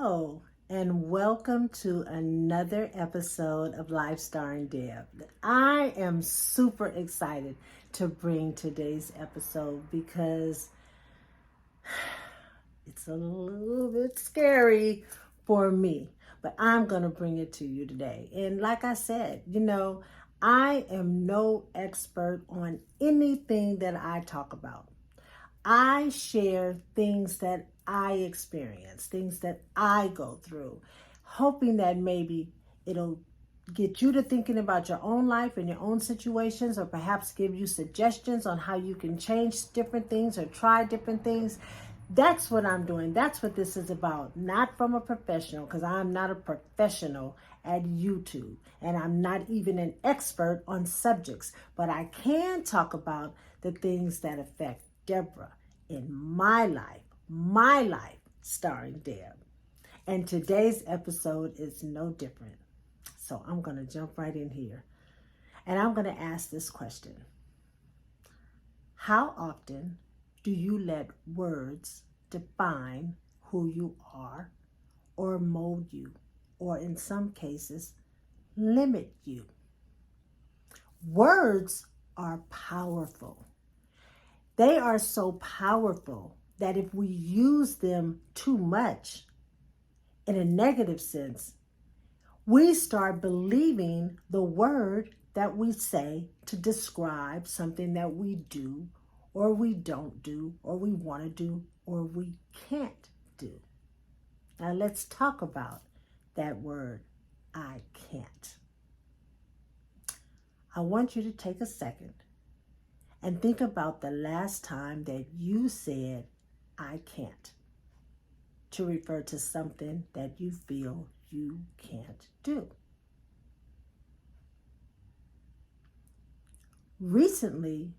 Hello, and welcome to another episode of Life Starring Deb. I am super excited to bring today's episode because it's a little bit scary for me, but I'm going to bring it to you today. And like I said, I am no expert on anything that I talk about. I share things that I experience, things that I go through, hoping that maybe it'll get you to thinking about your own life and your own situations, or perhaps give you suggestions on how you can change different things or try different things. That's what I'm doing. That's what this is about. Not from a professional, because I'm not a professional at YouTube, and I'm not even an expert on subjects, but I can talk about the things that affect Deborah in my life starring Deb. And today's episode is no different. So I'm going to jump right in here. And I'm going to ask this question. How often do you let words define who you are, or mold you, or in some cases, limit you? Words are powerful. They are so powerful that if we use them too much in a negative sense, we start believing the word that we say to describe something that we do, or we don't do, or we want to do, or we can't do. Now let's talk about that word, I can't. I want you to take a second and think about the last time that you said, I can't, to refer to something that you feel you can't do. Recently,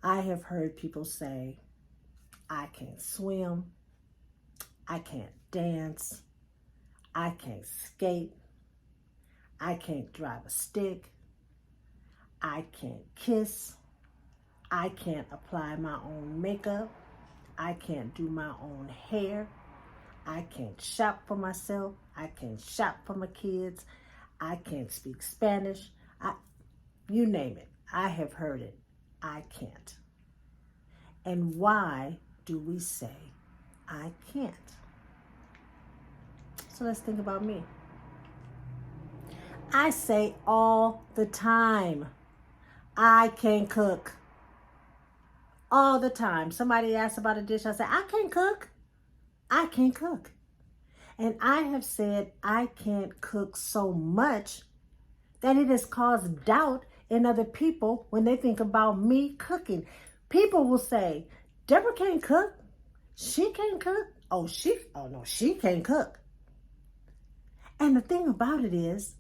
I have heard people say, I can't swim, I can't dance, I can't skate, I can't drive a stick, I can't kiss, I can't apply my own makeup, I can't do my own hair, I can't shop for myself, I can't shop for my kids, I can't speak Spanish, you name it. I have heard it. I can't. And why do we say I can't? So let's think about me. I say all the time, I can't cook. All the time. Somebody asks about a dish, I say, I can't cook. I can't cook. And I have said I can't cook so much that it has caused doubt in other people when they think about me cooking. People will say, Deborah can't cook. She can't cook. Oh no, she can't cook. And the thing about it is,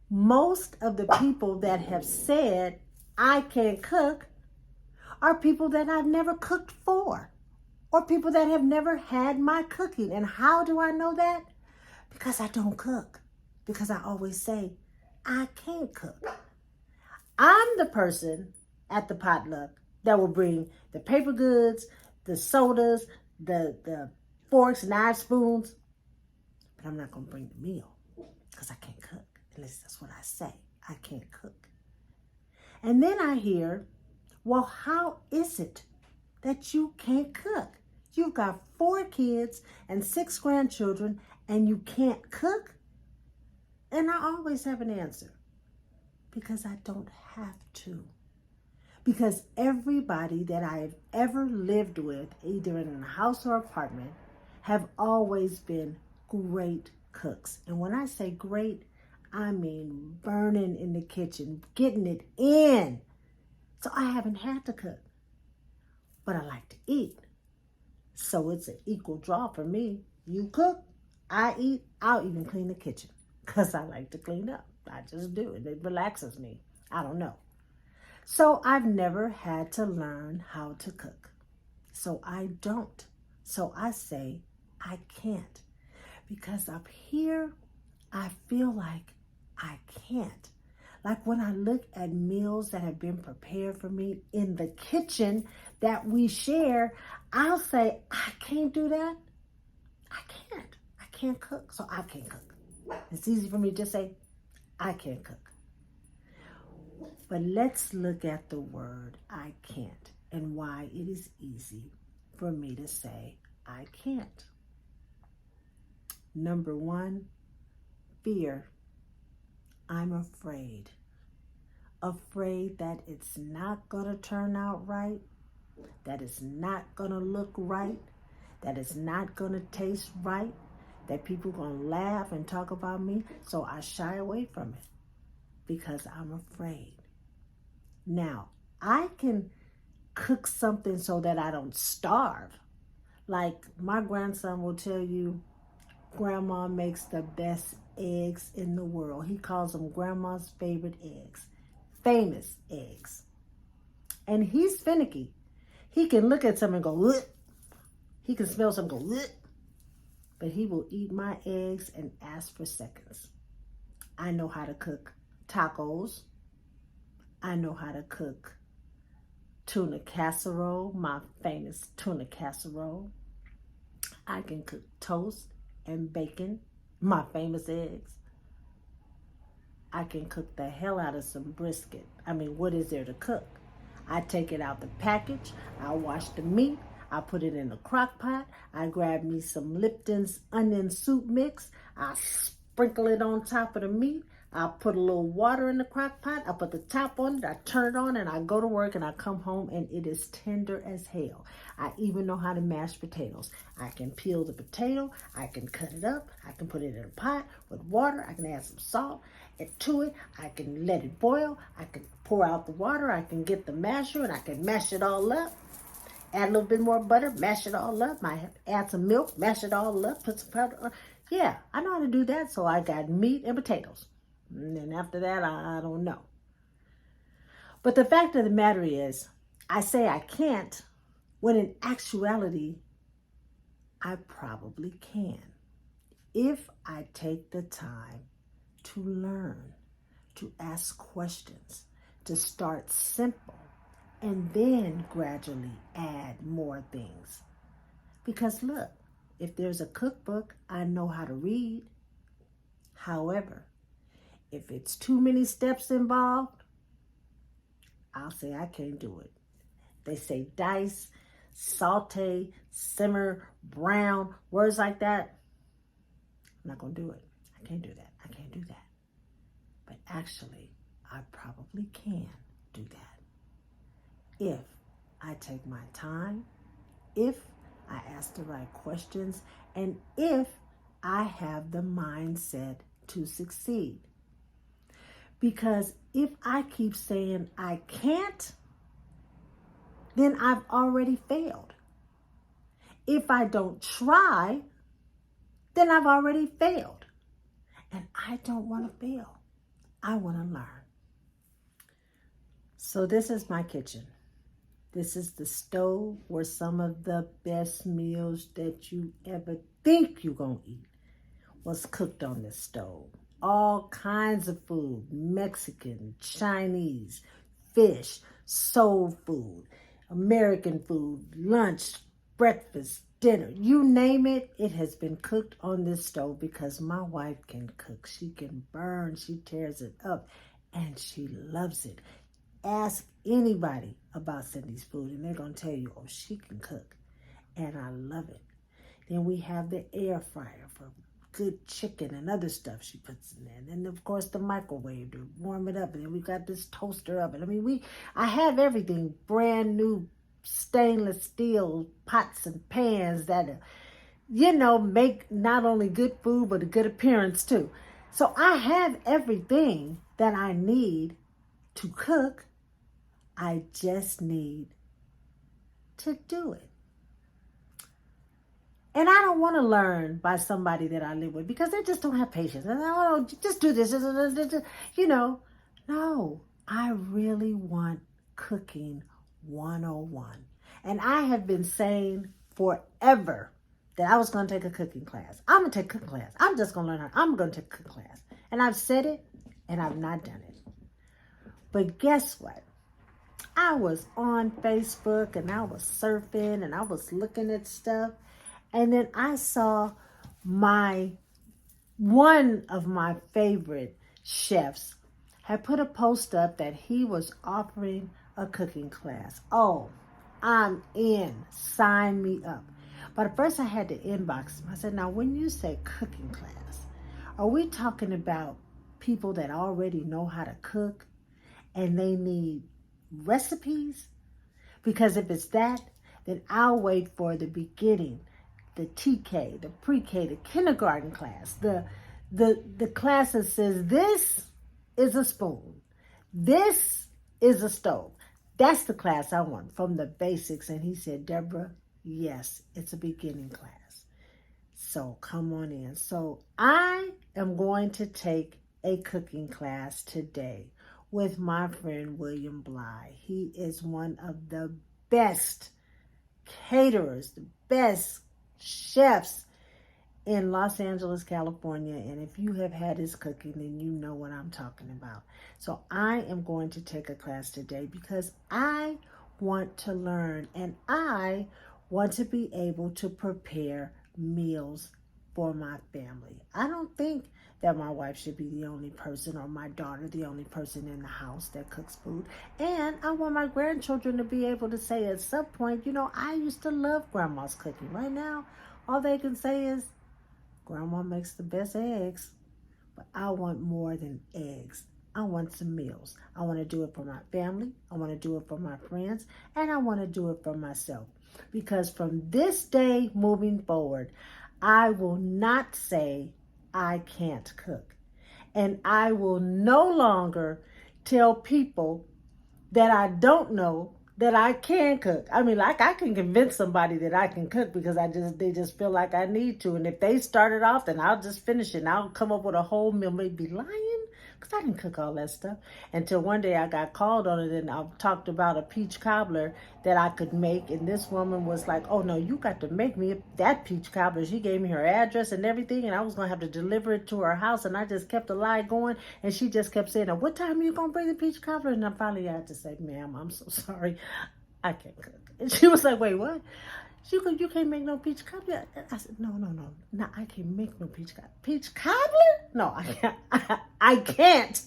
most of the people that have said I can't cook are people that I've never cooked for, or people that have never had my cooking. And how do I know that? Because I don't cook. Because I always say, I can't cook. I'm the person at the potluck that will bring the paper goods, the sodas, the forks, knives, spoons. But I'm not going to bring the meal because I can't cook. At least that's what I say. I can't cook. And then I hear, well, how is it that you can't cook? You've got 4 kids and 6 grandchildren and you can't cook? And I always have an answer. Because I don't have to. Because everybody that I have ever lived with, either in a house or apartment, have always been great cooks. And when I say great, I mean burning in the kitchen, getting it in. So I haven't had to cook. But I like to eat. So it's an equal draw for me. You cook, I eat, I'll even clean the kitchen. Because I like to clean up. I just do it. It relaxes me. I don't know. So I've never had to learn how to cook. So I don't. So I say I can't. Because up here, I feel like I can't. Like when I look at meals that have been prepared for me in the kitchen that we share, I'll say, I can't do that. I can't. can't cook, so I can't cook. It's easy for me to just say, I can't cook. But let's look at the word I can't and why it is easy for me to say I can't. Number one, fear. I'm afraid. Afraid that it's not going to turn out right, that it's not going to look right, that it's not going to taste right, that people are going to laugh and talk about me. So I shy away from it because I'm afraid. Now, I can cook something so that I don't starve. Like my grandson will tell you, Grandma makes the best eggs in the world. He calls them Grandma's favorite eggs. Famous eggs. And he's finicky. He can look at something and go, ugh. He can smell something and go, ugh. But he will eat my eggs and ask for seconds. I know how to cook tacos. I know how to cook tuna casserole, my famous tuna casserole. I can cook toast and bacon, my famous eggs. I can cook the hell out of some brisket. I mean, what is there to cook? I take it out the package. I wash the meat. I put it in a crock pot. I grab me some Lipton's onion soup mix. I sprinkle it on top of the meat. I put a little water in the crock pot. I put the top on it. I turn it on and I go to work and I come home and it is tender as hell. I even know how to mash potatoes. I can peel the potato. I can cut it up. I can put it in a pot with water. I can add some salt to it. I can let it boil. I can pour out the water. I can get the masher and I can mash it all up. Add a little bit more butter, mash it all up. I add some milk, mash it all up, put some powder on. Yeah, I know how to do that. So I got meat and potatoes. And then after that, I don't know. But the fact of the matter is, I say I can't, when in actuality, I probably can. If I take the time to learn, to ask questions, to start simple, and then gradually add more things. Because look, if there's a cookbook, I know how to read. However, if it's too many steps involved, I'll say I can't do it. They say dice, saute, simmer, brown, words like that. I'm not going to do it. I can't do that. I can't do that. But actually, I probably can do that. If I take my time, if I ask the right questions, and if I have the mindset to succeed. Because if I keep saying I can't, then I've already failed. If I don't try, then I've already failed. And I don't want to fail. I want to learn. So this is my kitchen. This is the stove where some of the best meals that you ever think you're going to eat was cooked on this stove. All kinds of food, Mexican, Chinese, fish, soul food, American food, lunch, breakfast, dinner, you name it, it has been cooked on this stove because my wife can cook. She can burn, she tears it up, and she loves it. Ask anybody about Cindy's food and they're going to tell you, oh, she can cook, and I love it. Then we have the air fryer for good chicken and other stuff she puts in there. And then, of course, the microwave to warm it up. And then we got this toaster oven. I mean, I have everything, brand new stainless steel pots and pans that, make not only good food, but a good appearance too. So I have everything that I need to cook. I just need to do it. And I don't want to learn by somebody that I live with because they just don't have patience. And just do this, No, I really want cooking 101. And I have been saying forever that I was going to take a cooking class. I'm going to take a cooking class. I'm just going to learn how. I'm going to take a cooking class. And I've said it, and I've not done it. But guess what? I was on Facebook, and I was surfing, and I was looking at stuff. And then I saw one of my favorite chefs had put a post up that he was offering a cooking class. Oh, I'm in. Sign me up. But at first I had to inbox him. I said, now when you say cooking class, are we talking about people that already know how to cook and they need recipes? Because if it's that, then I'll wait for the beginning, the TK, the pre-K, the kindergarten class, the class that says this is a spoon, this is a stove. That's the class I want, from the basics. And he said, Deborah, yes, it's a beginning class. So come on in. So I am going to take a cooking class today with my friend William Bly. He is one of the best caterers, the best chefs in Los Angeles, California. And if you have had his cooking, then you know what I'm talking about. So I am going to take a class today because I want to learn and I want to be able to prepare meals for my family. I don't think that my wife should be the only person, or my daughter the only person in the house that cooks food. And I want my grandchildren to be able to say at some point, you know, I used to love grandma's cooking. Right now, all they can say is, grandma makes the best eggs. But I want more than eggs. I want some meals. I want to do it for my family. I want to do it for my friends. And I want to do it for myself. Because from this day moving forward, I will not say I can't cook. And I will no longer tell people that I don't know that I can cook. I mean, like, I can convince somebody that I can cook because they just feel like I need to. And if they start it off, then I'll just finish it and I'll come up with a whole meal. Maybe lying, because I didn't cook all that stuff. Until one day I got called on it and I talked about a peach cobbler that I could make. And this woman was like, oh no, you got to make me that peach cobbler. She gave me her address and everything, and I was going to have to deliver it to her house. And I just kept the lie going. And she just kept saying, what time are you going to bring the peach cobbler? And I finally had to say, ma'am, I'm so sorry. I can't cook. And she was like, wait, what? She goes, you can't make no peach cobbler? I said, no, I can't make no peach cobbler. Peach cobbler? No, I can't. I can't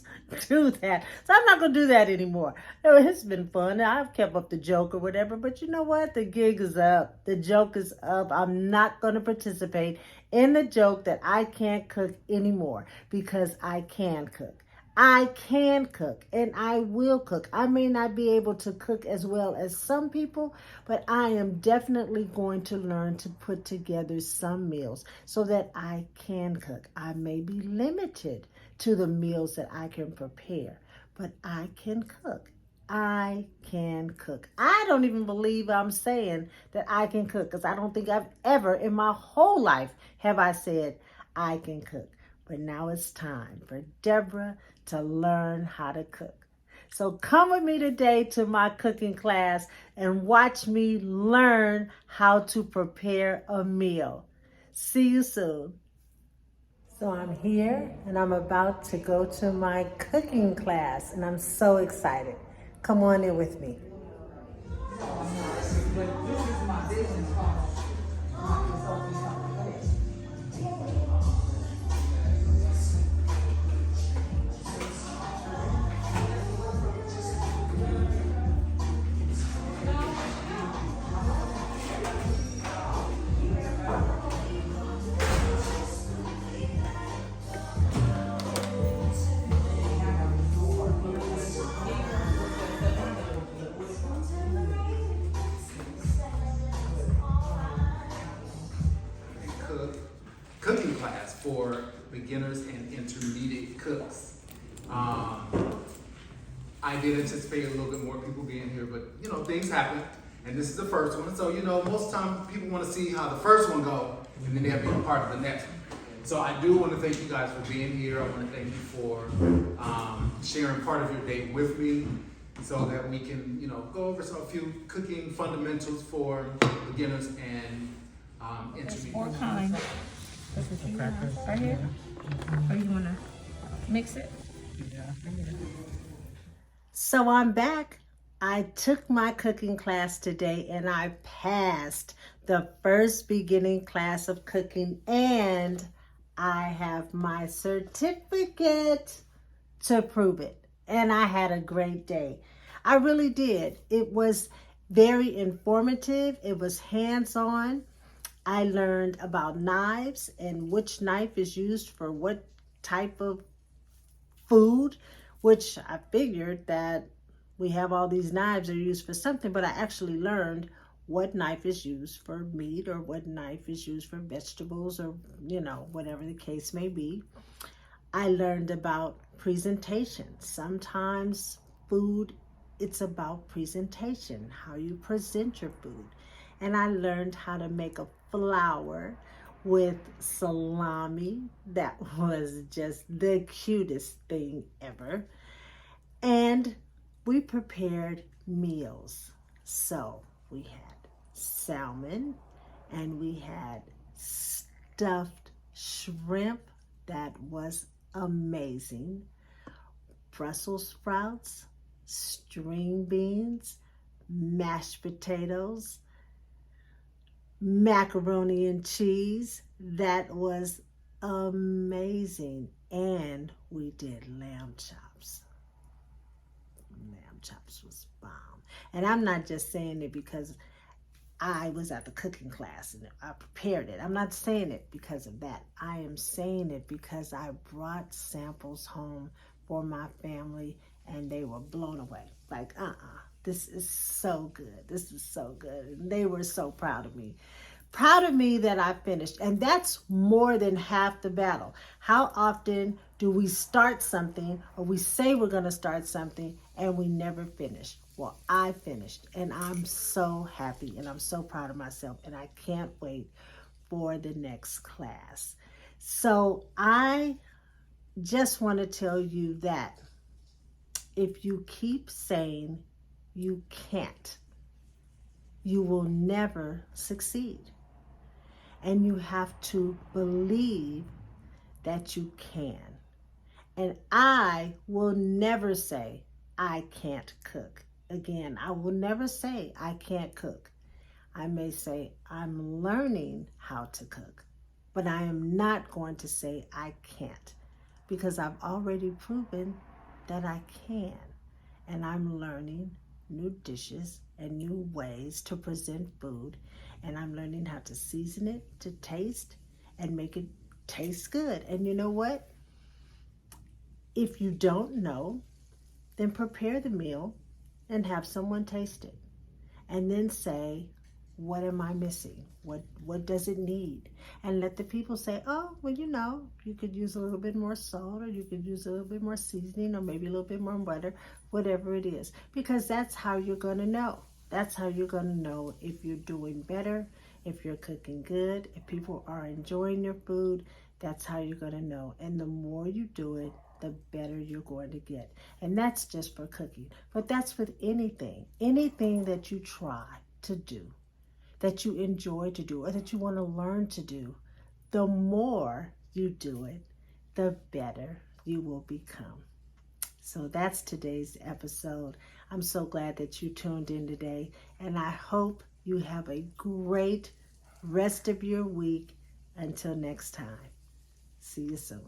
do that. So I'm not going to do that anymore. It's been fun. I've kept up the joke or whatever, but you know what? The gig is up. The joke is up. I'm not going to participate in the joke that I can't cook anymore, because I can cook. I can cook and I will cook. I may not be able to cook as well as some people, but I am definitely going to learn to put together some meals so that I can cook. I may be limited to the meals that I can prepare, but I can cook. I can cook. I don't even believe I'm saying that I can cook, because I don't think I've ever in my whole life have I said I can cook. But now it's time for Deborah to learn how to cook. So come with me today to my cooking class and watch me learn how to prepare a meal. See you soon. So I'm here and I'm about to go to my cooking class, and I'm so excited. Come on in with me. Cooking class for beginners and intermediate cooks. I did anticipate a little bit more people being here, but you know, things happen, and this is the first one. So you know, most time people want to see how the first one go, and then they'll be a part of the next one. So I do want to thank you guys for being here. I want to thank you for sharing part of your day with me, so that we can, you know, go over a few cooking fundamentals for beginners and intermediate. Or kind. Right here? Or you want to mix it? So I'm back I took my cooking class today and I passed the first beginning class of cooking, and I have my certificate to prove it. And I had a great day. I really did. It was very informative. It was hands-on. I learned about knives and which knife is used for what type of food, which I figured that we have all these knives that are used for something, but I actually learned what knife is used for meat or what knife is used for vegetables or, whatever the case may be. I learned about presentation. Sometimes food, it's about presentation, how you present your food. And I learned how to make a flour with salami. That was just the cutest thing ever. And we prepared meals. So we had salmon and we had stuffed shrimp. That was amazing. Brussels sprouts, string beans, mashed potatoes, macaroni and cheese. That was amazing. And we did lamb chops. Lamb chops was bomb. And I'm not just saying it because I was at the cooking class and I prepared it. I'm not saying it because of that. I am saying it because I brought samples home for my family and they were blown away. Like, this is so good. This is so good. And they were so proud of me. Proud of me that I finished. And that's more than half the battle. How often do we start something or we say we're going to start something and we never finish? Well, I finished and I'm so happy and I'm so proud of myself and I can't wait for the next class. So I just want to tell you that if you keep saying you can't, you will never succeed. And you have to believe that you can. And I will never say I can't cook. Again, I will never say I can't cook. I may say I'm learning how to cook, but I am not going to say I can't because I've already proven that I can. And I'm learning new dishes and new ways to present food. And I'm learning how to season it to taste and make it taste good. And you know what? If you don't know, then prepare the meal and have someone taste it. And then say, what am I missing? What does it need? And let the people say, oh, well, you could use a little bit more salt or you could use a little bit more seasoning or maybe a little bit more butter, whatever it is. Because that's how you're going to know. That's how you're going to know if you're doing better, if you're cooking good, if people are enjoying your food. That's how you're going to know. And the more you do it, the better you're going to get. And that's just for cooking. But that's with anything. Anything that you try to do, that you enjoy to do, or that you want to learn to do, the more you do it, the better you will become. So that's today's episode. I'm so glad that you tuned in today, and I hope you have a great rest of your week. Until next time, see you soon.